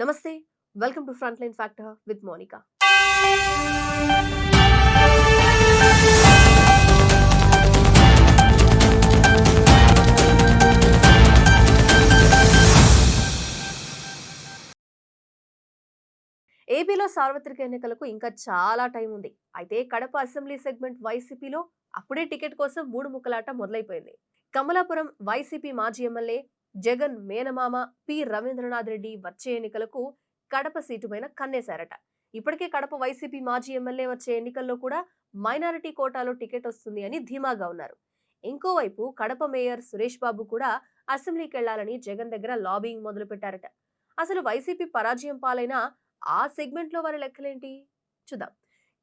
నమస్తే. Welcome to front line factor with Monika. ఏపీలో సార్వత్రిక ఎన్నికలకు ఇంకా చాలా టైం ఉంది. అయితే కడప అసెంబ్లీ సెగ్మెంట్ వైసీపీలో అప్పుడే టికెట్ కోసం మూడు ముక్కలాట మొదలైపోయింది. కమలాపురం వైసీపీ మాజీ ఎమ్మెల్యే జగన్ మేనమామ పి రవీంద్రనాథ్ రెడ్డి వచ్చే ఎన్నికలకు కడప సీటు పైన కన్నేశారట. ఇప్పటికే కడప వైసీపీ మాజీ ఎమ్మెల్యే వచ్చే ఎన్నికల్లో కూడా మైనారిటీ కోటాలో టికెట్ వస్తుంది అని ధీమాగా ఉన్నారు. ఇంకోవైపు కడప మేయర్ సురేష్ బాబు కూడా అసెంబ్లీకి వెళ్లాలని జగన్ దగ్గర లాబింగ్ మొదలు పెట్టారట. అసలు వైసీపీ పరాజయం పాలైన ఆ సెగ్మెంట్ లో వారి లెక్కలేంటి చూద్దాం.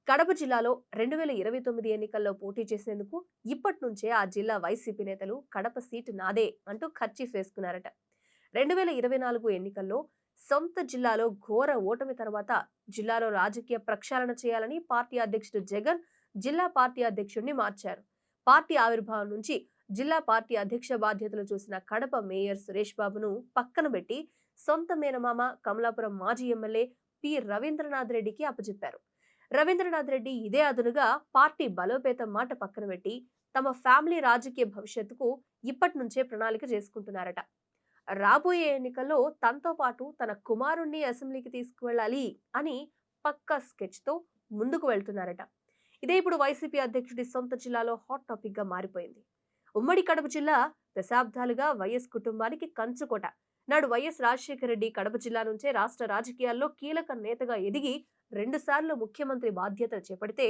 కడప జిల్లాలో 2029 ఎన్నికల్లో పోటీ చేసేందుకు ఇప్పటి నుంచే ఆ జిల్లా వైసీపీ నేతలు కడప సీటు నాదే అంటూ ఖర్చీఫ్ వేసుకున్నారట. 2024 ఎన్నికల్లో సొంత జిల్లాలో ఘోర ఓటమి తర్వాత జిల్లాలో రాజకీయ ప్రక్షాళన చేయాలని పార్టీ అధ్యక్షుడు జగన్ జిల్లా పార్టీ అధ్యక్షుడిని మార్చారు. పార్టీ ఆవిర్భావం నుంచి జిల్లా పార్టీ అధ్యక్ష బాధ్యతలు చూసిన కడప మేయర్ సురేష్ బాబును పక్కన పెట్టి సొంత మేనమామ కమలాపురం మాజీ ఎమ్మెల్యే పి రవీంద్రనాథ్ రెడ్డికి అప్పచెప్పారు. రవీంద్రనాథ్ రెడ్డి ఇదే అదునుగా పార్టీ బలోపేతం మాట పక్కన పెట్టి తమ ఫ్యామిలీ రాజకీయ భవిష్యత్తుకు ఇప్పటి నుంచే ప్రణాళిక చేసుకుంటున్నారట. రాబోయే ఎన్నికల్లో తనతో పాటు తన కుమారుణ్ణి అసెంబ్లీకి తీసుకువెళ్ళాలి అని పక్కా స్కెచ్ తో ముందుకు వెళ్తున్నారట. ఇదే ఇప్పుడు వైసీపీ అధ్యక్షుడి సొంత జిల్లాలో హాట్ టాపిక్ గా మారిపోయింది. ఉమ్మడి కడప జిల్లా దశాబ్దాలుగా వైఎస్ కుటుంబానికి కంచుకోట. నాడు వైఎస్ రాజశేఖర రెడ్డి కడప జిల్లా నుంచే రాష్ట్ర రాజకీయాల్లో కీలక నేతగా ఎదిగి 2 సార్లు ముఖ్యమంత్రి బాధ్యతలు చేపడితే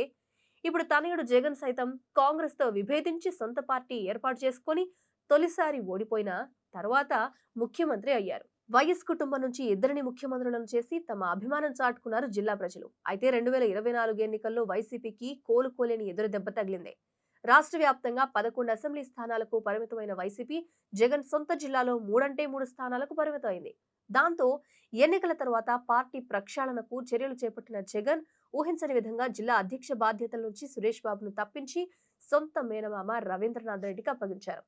ఇప్పుడు తనయుడు జగన్ సైతం కాంగ్రెస్ తో విభేదించి సొంత పార్టీ ఏర్పాటు చేసుకుని తొలిసారి ఓడిపోయిన తర్వాత ముఖ్యమంత్రి అయ్యారు. వైఎస్ కుటుంబం నుంచి ఇద్దరిని ముఖ్యమంత్రులను చేసి తమ అభిమానం చాటుకున్నారు జిల్లా ప్రజలు. అయితే 2024 ఎన్నికల్లో వైసీపీకి కోలుకోలేని ఎదురు దెబ్బ తగిలింది. రాష్ట్ర వ్యాప్తంగా 11 అసెంబ్లీ స్థానాలకు పరిమితమైన వైసీపీ జగన్ సొంత జిల్లాలో 3 స్థానాలకు పరిమితమైంది. దాంతో ఎన్నికల తర్వాత పార్టీ ప్రక్షాళనకు చర్యలు చేపట్టిన జగన్ ఊహించని విధంగా జిల్లా అధ్యక్ష బాధ్యతల నుంచి సురేష్ బాబును తప్పించి సొంత మేనమామ రవీంద్రనాథ్ రెడ్డికి అప్పగించారు.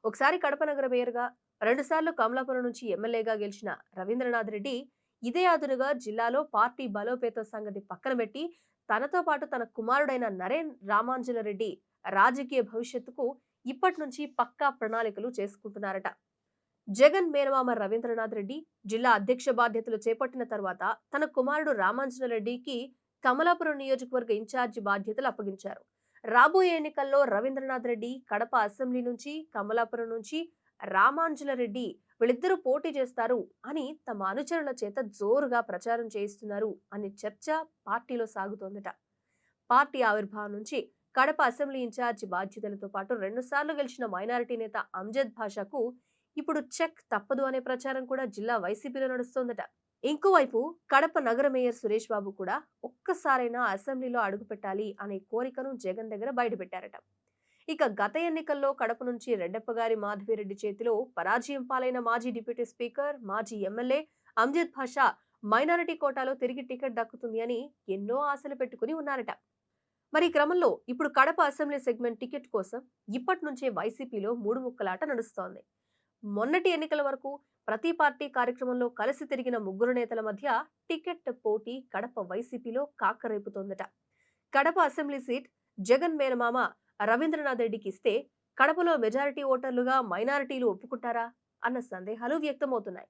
ఒకసారి కడప నగర మేయర్గా, 2 సార్లు కమలాపురం నుంచి ఎమ్మెల్యేగా గెలిచిన రవీంద్రనాథ్ రెడ్డి ఇదే అదునుగా జిల్లాలో పార్టీ బలోపేత సంగతి పక్కన పెట్టి తనతో పాటు తన కుమారుడైన నరేన్ రామాంజలరెడ్డి రాజకీయ భవిష్యత్తుకు ఇప్పటి నుంచి పక్కా ప్రణాళికలు చేసుకుంటున్నారట. జగన్ మేనమామ రవీంద్రనాథ్ రెడ్డి జిల్లా అధ్యక్ష బాధ్యతలు చేపట్టిన తర్వాత తన కుమారుడు రామాంజలరెడ్డికి కమలాపురం నియోజకవర్గ ఇన్ఛార్జి బాధ్యతలు అప్పగించారు. రాబోయే ఎన్నికల్లో రవీంద్రనాథ్ రెడ్డి కడప అసెంబ్లీ నుంచి, కమలాపురం నుంచి రామాంజలరెడ్డి వీళ్ళిద్దరూ పోటీ చేస్తారు అని తమ అనుచరుల చేత జోరుగా ప్రచారం చేయిస్తున్నారు అనే చర్చ పార్టీలో సాగుతోందట. పార్టీ ఆవిర్భావం నుంచి కడప అసెంబ్లీ ఇన్ఛార్జి బాధ్యతలతో పాటు 2 సార్లు గెలిచిన మైనారిటీ నేత అంజద్ భాషాకు ఇప్పుడు చెక్ తప్పదు అనే ప్రచారం కూడా జిల్లా వైసీపీలో నడుస్తోందట. ఇంకోవైపు కడప నగర మేయర్ సురేష్ బాబు కూడా ఒక్కసారైనా అసెంబ్లీలో అడుగుపెట్టాలి అనే కోరికను జగన్ దగ్గర బయటపెట్టారట. ఇక గత ఎన్నికల్లో కడప నుంచి రెడ్డప్పగారి మాధవిరెడ్డి చేతిలో పరాజయం పాలైన మాజీ డిప్యూటీ స్పీకర్, మాజీ ఎమ్మెల్యే అంజద్ భాషా మైనారిటీ కోటాలో తిరిగి టికెట్ దక్కుతుంది అని ఎన్నో ఆశలు పెట్టుకుని ఉన్నారట. మరి క్రమంలో ఇప్పుడు కడప అసెంబ్లీ సెగ్మెంట్ టికెట్ కోసం ఇప్పటి నుంచే వైసీపీలో మూడు ముక్కలాట నడుస్తోంది. మొన్నటి ఎన్నికల వరకు ప్రతి పార్టీ కార్యక్రమంలో కలిసి తిరిగిన ముగ్గురు నేతల మధ్య టికెట్ పోటీ కడప వైసీపీలో కాకరేపుతోందట. కడప అసెంబ్లీ సీట్ జగన్ మేనమామ రవీంద్రనాథ్ రెడ్డికి ఇస్తే కడపలో మెజారిటీ ఓటర్లుగా మైనారిటీలు ఒప్పుకుంటారా అన్న సందేహాలు వ్యక్తమవుతున్నాయి.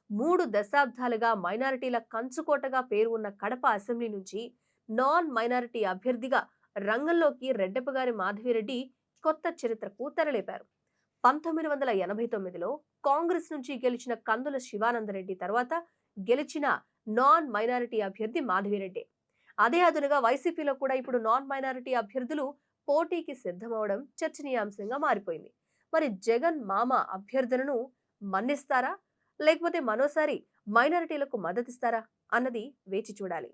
3 దశాబ్దాలుగా మైనారిటీల కంచుకోటగా పేరు ఉన్న కడప అసెంబ్లీ నుంచి నాన్ మైనారిటీ అభ్యర్థిగా రంగంలోకి రెడ్డప్పగారి మాధవిరెడ్డి కొత్త చరిత్రకు తెరలేపారు. 1989లో కాంగ్రెస్ నుంచి గెలిచిన కందుల శివానందరెడ్డి తర్వాత గెలిచిన నాన్ మైనారిటీ అభ్యర్థి మాధవిరెడ్డి. అదే అదునుగా వైసీపీలో కూడా ఇప్పుడు నాన్ మైనారిటీ అభ్యర్థులు పోటీకి సిద్ధమవడం చర్చనీయాంశంగా మారిపోయింది. మరి జగన్ మామ అభ్యర్థులను మన్నిస్తారా లేకపోతే మరోసారి మైనారిటీలకు మద్దతిస్తారా అన్నది వేచి చూడాలి.